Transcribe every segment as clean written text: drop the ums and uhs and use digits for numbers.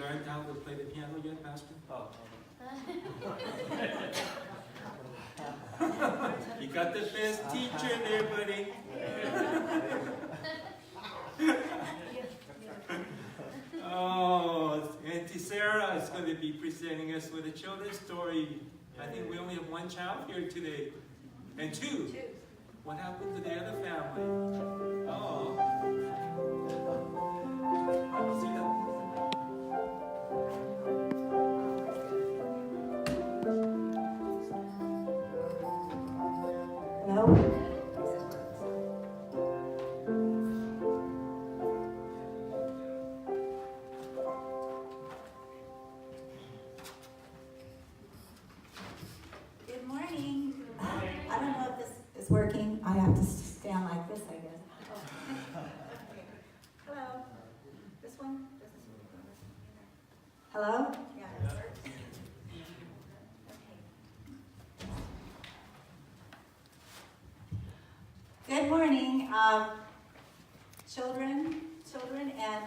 learned how to play the piano yet, Pastor? Oh. You got the best teacher there, buddy. Oh, Auntie Sarah is going to be presenting us with a children's story. I think we only have one child here today. And two. What happened to the other family? Oh. See that? No. Good morning. I don't know if this is working. I have to stand like this, I guess. Oh. Hello. This one? Hello? Yeah, it works. Good morning, children, and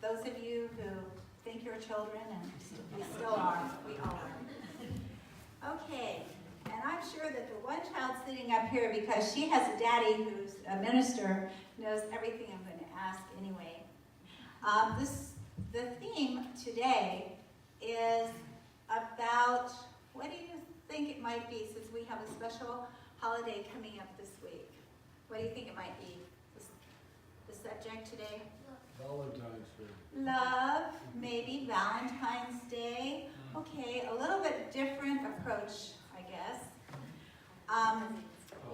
those of you who think you're children, and we still are, we all are. Okay, and I'm sure that the one child sitting up here, because she has a daddy who's a minister, knows everything I'm going to ask anyway. The theme today is about, what do you think it might be, since we have a special holiday coming up this week? What do you think it might be, the subject today? Valentine's Day. Love, maybe Valentine's Day. Okay, a little bit different approach, I guess.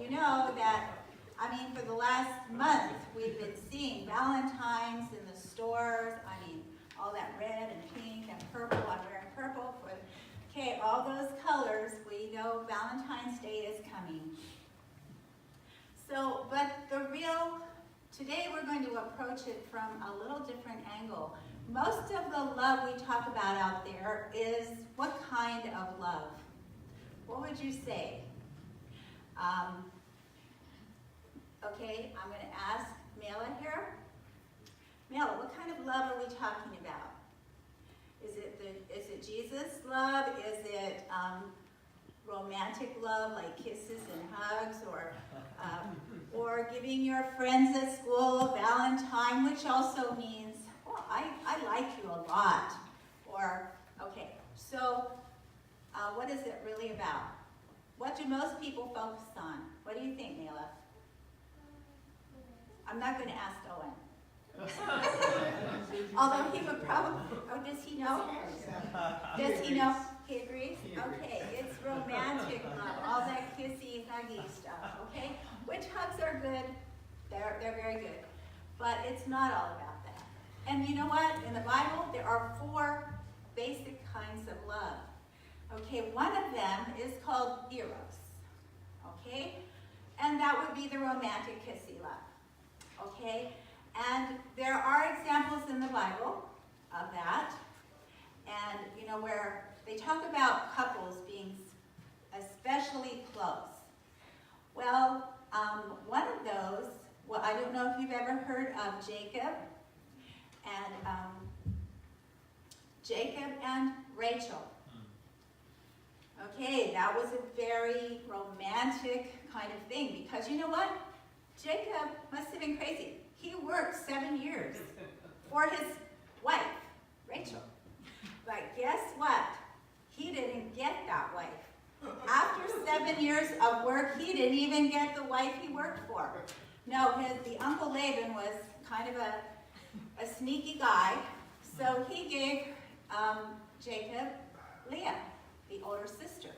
You know that, I mean, for the last month, we've been seeing Valentines in the stores. I mean, all that red and pink and purple. I'm wearing purple. Okay, all those colors, we know Valentine's Day is coming. So, but today we're going to approach it from a little different angle. Most of the love we talk about out there is what kind of love? What would you say? Okay, I'm going to ask Mela here. Mela, what kind of love are we talking about? Is it Jesus love? Is it romantic love, like kisses and hugs, or giving your friends at school a Valentine, which also means, well, I like you a lot. Or, okay, so what is it really about? What do most people focus on? What do you think, Mela? I'm not going to ask Owen. Although he would probably, oh, does he know? Does he know? He agrees? Okay, it's romantic love, all that kissy, huggy stuff, okay? Which hugs are good, they're very good, but it's not all about that. And you know what? In the Bible, there are 4 basic kinds of love. Okay, one of them is called eros, okay? And that would be the romantic kissy love, okay? And there are examples in the Bible of that, and you know, where they talk about couples being especially close. Well, one of those, well, I don't know if you've ever heard of Jacob and Rachel. Okay, that was a very romantic kind of thing, because you know what? Jacob must have been crazy. He worked 7 years for his wife, Rachel. But guess what? He didn't get that wife. After 7 years of work, he didn't even get the wife he worked for. No, the Uncle Laban was kind of a sneaky guy, so he gave Jacob Leah, the older sister.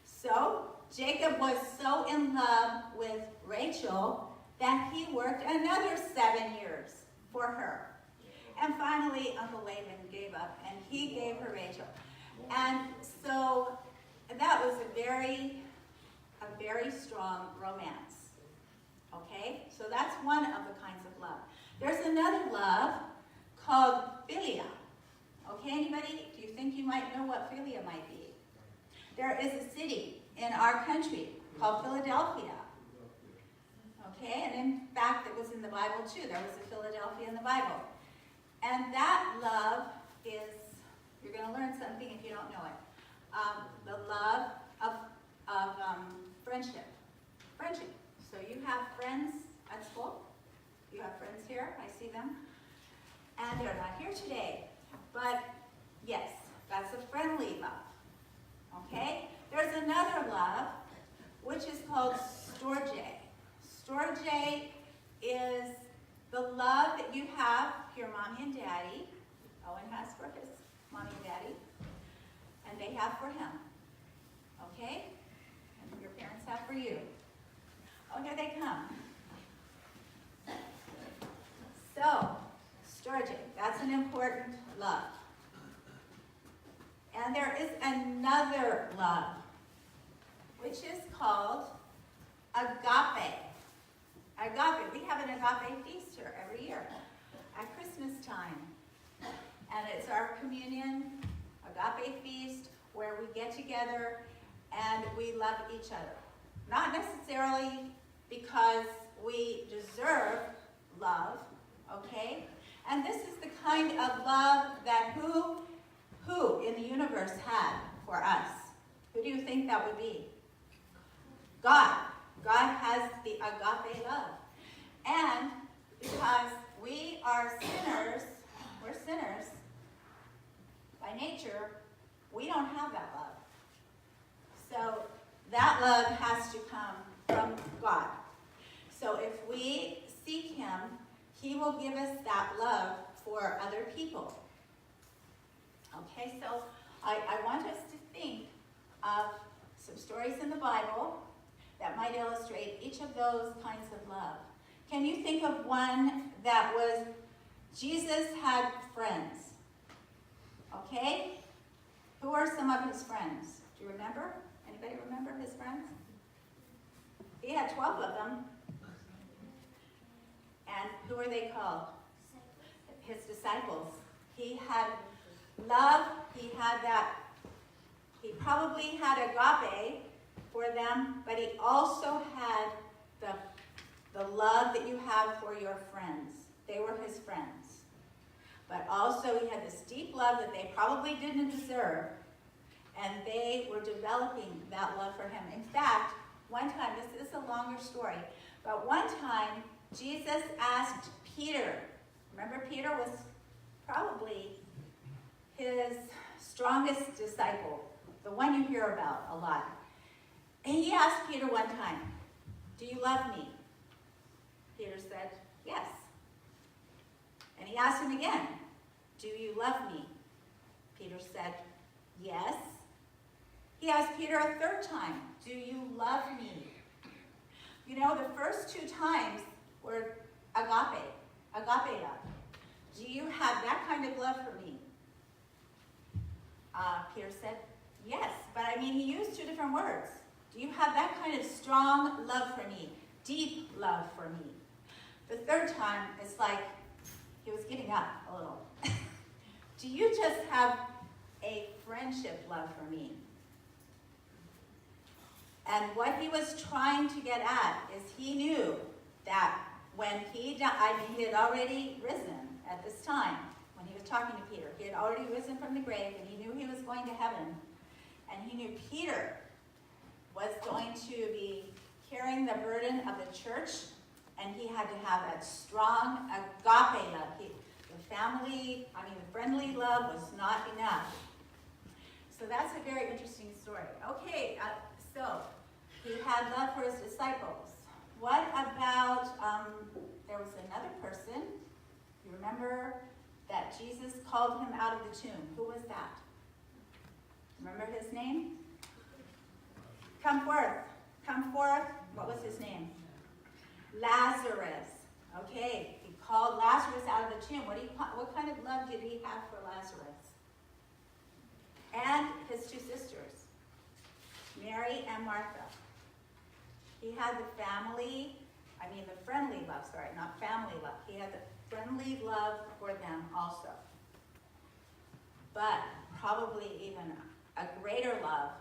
So Jacob was so in love with Rachel that he worked another 7 years for her. And finally, Uncle Laban gave up, and he gave her Rachel. And so that was a very strong romance. Okay? So that's one of the kinds of love. There's another love called philia. Okay, anybody? Do you think you might know what philia might be? There is a city in our country called Philadelphia. Okay, and in fact, it was in the Bible too. There was a Philadelphia in the Bible. And that love is something if you don't know it. The love of friendship. Friendship. So you have friends at school. You have friends here. I see them. And they're not here today. But yes, that's a friendly love. Okay? There's another love, which is called storge. Storge is the love that you have for your mommy and daddy. Owen has for his mommy and daddy. And they have for him. Okay? And your parents have for you. Oh, here they come. So, storge, that's an important love. And there is another love, which is called agape. Agape. We have an agape feast here every year at Christmas time. And it's our communion agape feast where we get together and we love each other. Not necessarily because we deserve love, okay? And this is the kind of love that who in the universe had for us? Who do you think that would be? God. God has the agape love. And because we are sinners, we're sinners by nature, we don't have that love. So that love has to come from God. So if we seek him, he will give us that love for other people. Okay, so I want us to think of some stories in the Bible that might illustrate each of those kinds of love. Can you think of one that was, Jesus had friends? Okay? Who are some of his friends? Do you remember? Anybody remember his friends? He had 12 of them. And who are they called? His disciples. He had love. He probably had agape for them, but he also had the love that you have for your friends. They were his friends. But also he had this deep love that they probably didn't deserve, and they were developing that love for him. In fact, one time, this is a longer story, but one time Jesus asked Peter, remember Peter was probably his strongest disciple, the one you hear about a lot. And he asked Peter one time, do you love me? Peter said, yes. And he asked him again, do you love me? Peter said, yes. He asked Peter a third time, do you love me? You know, the first two times were agape love. Do you have that kind of love for me? Peter said, yes, but I mean, he used two different words. Do you have that kind of strong love for me? Deep love for me? The third time, it's like he was getting up a little. Do you just have a friendship love for me? And what he was trying to get at is he knew that when he died, he had already risen at this time, when he was talking to Peter. He had already risen from the grave, and he knew he was going to heaven. And he knew Peter was going to be carrying the burden of the church, and he had to have that strong agape love. The friendly love was not enough. So that's a very interesting story. Okay, so he had love for his disciples. What about, there was another person, you remember that Jesus called him out of the tomb. Who was that? Remember his name? Come forth. Come forth. What was his name? Lazarus. Okay, he called Lazarus out of the tomb. What kind of love did he have for Lazarus? And his two sisters, Mary and Martha. He had the friendly love, not family love. He had the friendly love for them also. But probably even a greater love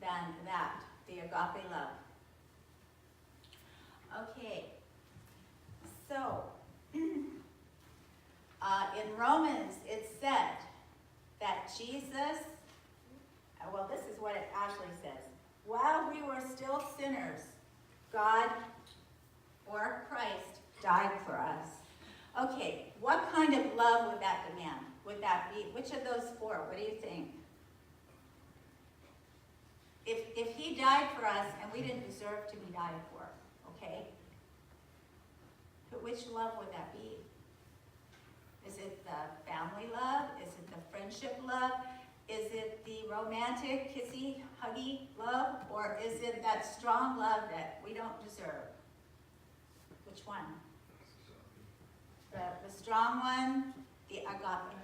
than that, the agape love. Okay, so in Romans it said that Jesus, well, this is what it actually says. While we were still sinners, God or Christ died for us. Okay, what kind of love would that demand? Would that be? Which of those four? What do you think? If he died for us and we didn't deserve to be died for, okay? Which love would that be? Is it the family love? Is it the friendship love? Is it the romantic, kissy, huggy love? Or is it that strong love that we don't deserve? Which one? The strong one, the agape.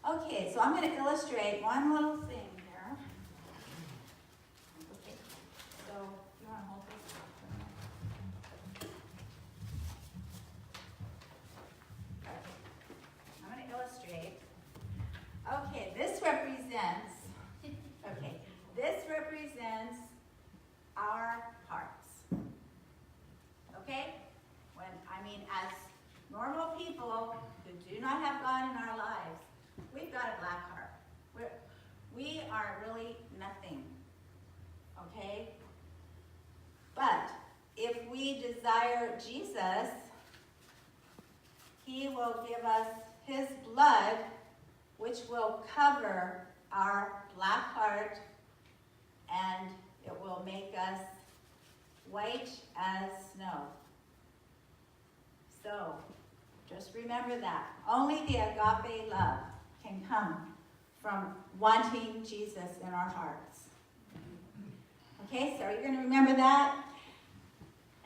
Okay, so I'm going to illustrate one little thing here. Okay, so you want to hold this up for a minute? Okay. I'm going to illustrate. Okay, this represents our hearts. Okay? As normal people who do not have God in our lives, we've got a black heart. We are really nothing. Okay? But if we desire Jesus, he will give us his blood, which will cover our black heart, and it will make us white as snow. So, just remember that. Only the agape love can come from wanting Jesus in our hearts. Okay, so you're going to remember that.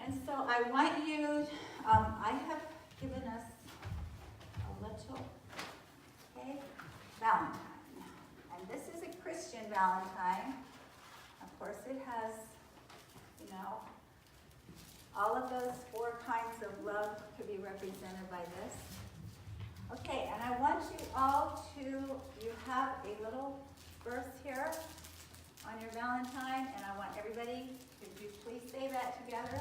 And so I want you, I have given us a little, okay, Valentine. And this is a Christian Valentine. Of course it has, all of those four kinds of love could be represented by this. Okay, and I want you all to, you have a little verse here on your Valentine, and I want everybody, could you please say that together?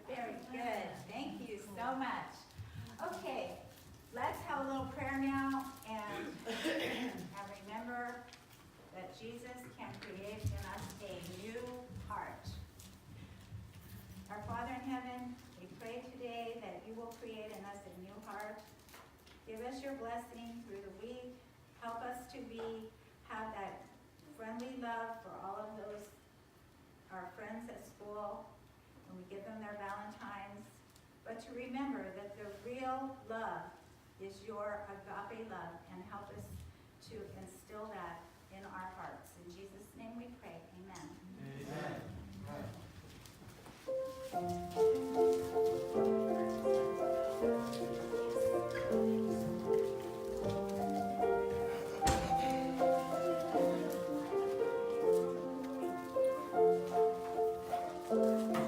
Very good. Thank you so much. Okay, let's have a little prayer now and remember that Jesus can create in us a new heart. Our Father in heaven, we pray today that you will create in us a new heart. Give us your blessing through the week. Help us to have that friendly love for all of those, our friends at school, when we give them their Valentines. But to remember that the real love is your agape love, and help us to instill that in our hearts. In Jesus' name we pray. Amen. Amen.